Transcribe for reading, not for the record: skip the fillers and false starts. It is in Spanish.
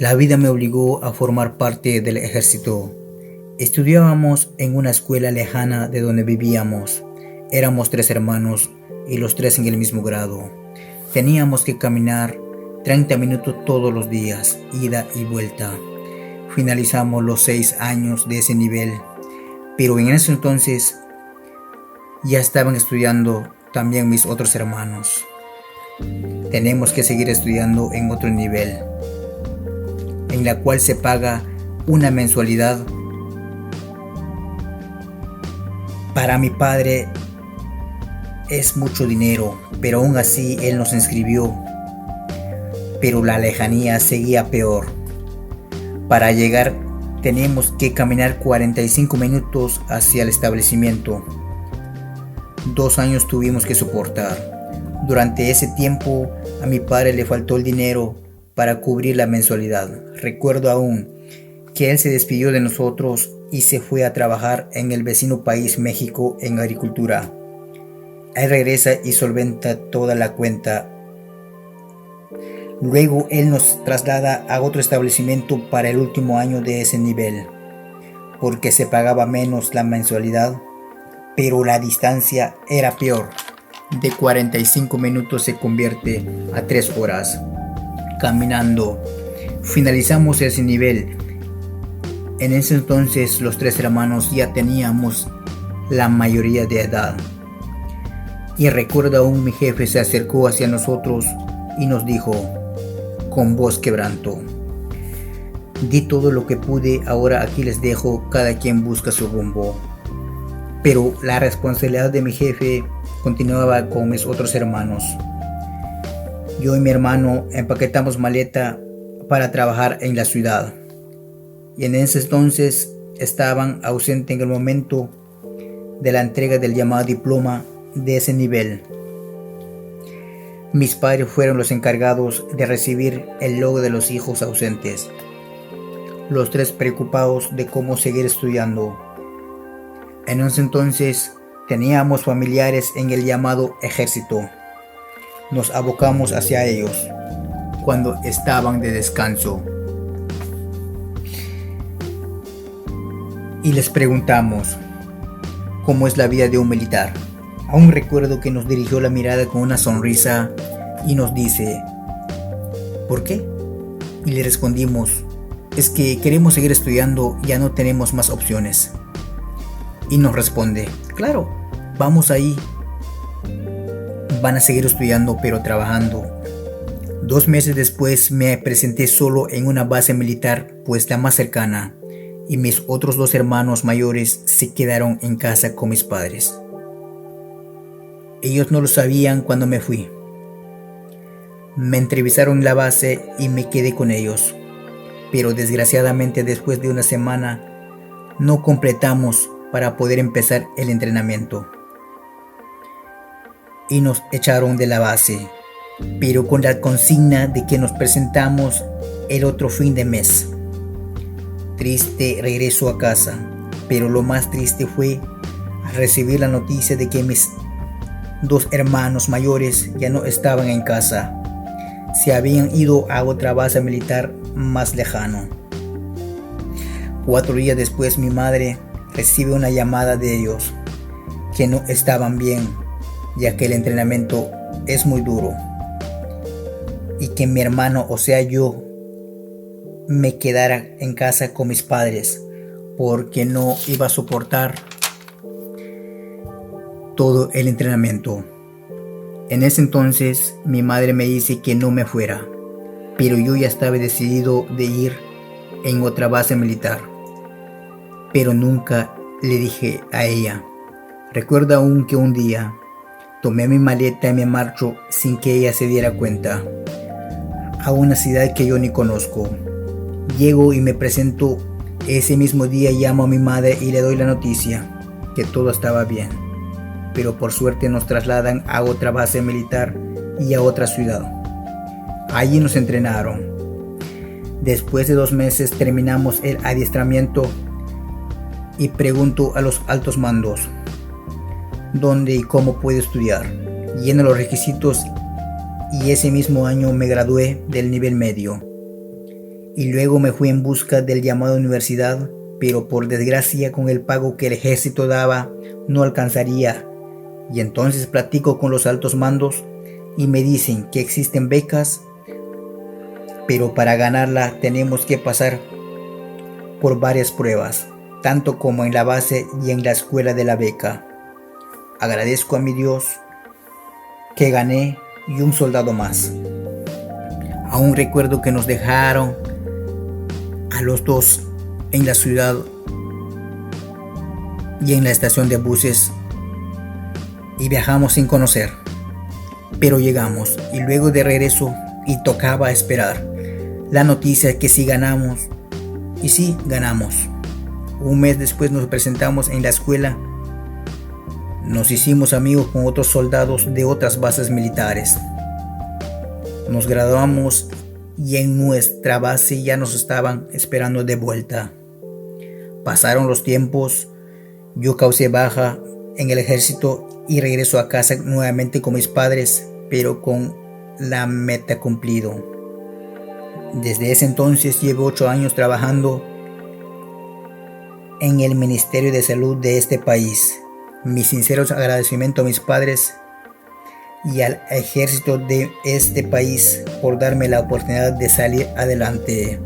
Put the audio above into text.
La vida me obligó a formar parte del ejército. Estudiábamos en una escuela lejana de donde vivíamos. Éramos 3 hermanos y los 3 en el mismo grado. Teníamos que caminar 30 minutos todos los días, ida y vuelta. Finalizamos los 6 años de ese nivel, pero en ese entonces ya estaban estudiando también mis otros hermanos. Tenemos que seguir estudiando en otro nivel, en la cual se paga una mensualidad. Para mi padre es mucho dinero, pero aún así él nos inscribió. Pero la lejanía seguía peor. Para llegar teníamos que caminar 45 minutos hacia el establecimiento. 2 años tuvimos que soportar. Durante ese tiempo a mi padre le faltó el dinero para cubrir la mensualidad. Recuerdo aún que él se despidió de nosotros y se fue a trabajar en el vecino país México en agricultura. Él regresa y solventa toda la cuenta. Luego él nos traslada a otro establecimiento para el último año de ese nivel, porque se pagaba menos la mensualidad, pero la distancia era peor. De 45 minutos se convierte a 3 horas caminando. Finalizamos ese nivel. En ese entonces los 3 hermanos ya teníamos la mayoría de edad. Y recuerdo aún mi jefe se acercó hacia nosotros y nos dijo con voz quebranto: di todo lo que pude, ahora aquí les dejo, cada quien busca su rumbo. Pero la responsabilidad de mi jefe continuaba con mis otros hermanos. Yo y mi hermano empaquetamos maleta para trabajar en la ciudad. Y en ese entonces estaban ausentes en el momento de la entrega del llamado diploma de ese nivel. Mis padres fueron los encargados de recibir el logo de los hijos ausentes. Los 3 preocupados de cómo seguir estudiando. En ese entonces teníamos familiares en el llamado ejército. Nos abocamos hacia ellos cuando estaban de descanso y les preguntamos cómo es la vida de un militar. Aún recuerdo que nos dirigió la mirada con una sonrisa y nos dice: ¿por qué? Y le respondimos: es que queremos seguir estudiando, ya no tenemos más opciones. Y nos responde: claro, vamos ahí. Van a seguir estudiando pero trabajando. 2 meses después me presenté solo en una base militar, pues la más cercana, y mis otros 2 hermanos mayores se quedaron en casa con mis padres. Ellos no lo sabían cuando me fui. Me entrevistaron en la base y me quedé con ellos, pero desgraciadamente después de una semana no completamos para poder empezar el entrenamiento y nos echaron de la base, pero con la consigna de que nos presentamos el otro fin de mes. Triste regreso a casa, pero lo más triste fue recibir la noticia de que mis 2 hermanos mayores ya no estaban en casa. Se habían ido a otra base militar más lejano. 4 días después mi madre recibe una llamada de ellos, que no estaban bien, ya que el entrenamiento es muy duro, y que mi hermano, o sea yo, me quedara en casa con mis padres, porque no iba a soportar todo el entrenamiento. En ese entonces mi madre me dice que no me fuera, pero yo ya estaba decidido de ir en otra base militar, pero nunca le dije a ella. Recuerdo aún que un día tomé mi maleta y me marcho sin que ella se diera cuenta, a una ciudad que yo ni conozco. Llego y me presento. Ese mismo día llamo a mi madre y le doy la noticia que todo estaba bien, pero por suerte nos trasladan a otra base militar y a otra ciudad. Allí nos entrenaron. Después de 2 meses terminamos el adiestramiento y pregunto a los altos mandos dónde y cómo puedo estudiar. Lleno los requisitos y ese mismo año me gradué del nivel medio y luego me fui en busca del llamado universidad, pero por desgracia con el pago que el ejército daba no alcanzaría. Y entonces platico con los altos mandos y me dicen que existen becas, pero para ganarla tenemos que pasar por varias pruebas, tanto como en la base y en la escuela de la beca. Agradezco a mi Dios que gané y un soldado más. Aún recuerdo que nos dejaron a los dos en la ciudad y en la estación de buses y viajamos sin conocer, pero llegamos y luego de regreso y tocaba esperar la noticia que sí ganamos. Y sí, ganamos. Un mes después nos presentamos en la escuela. Nos hicimos amigos con otros soldados de otras bases militares. Nos graduamos y en nuestra base ya nos estaban esperando de vuelta. Pasaron los tiempos, yo causé baja en el ejército y regreso a casa nuevamente con mis padres, pero con la meta cumplido. Desde ese entonces llevo 8 años trabajando en el Ministerio de Salud de este país. Mi sincero agradecimiento a mis padres y al ejército de este país por darme la oportunidad de salir adelante.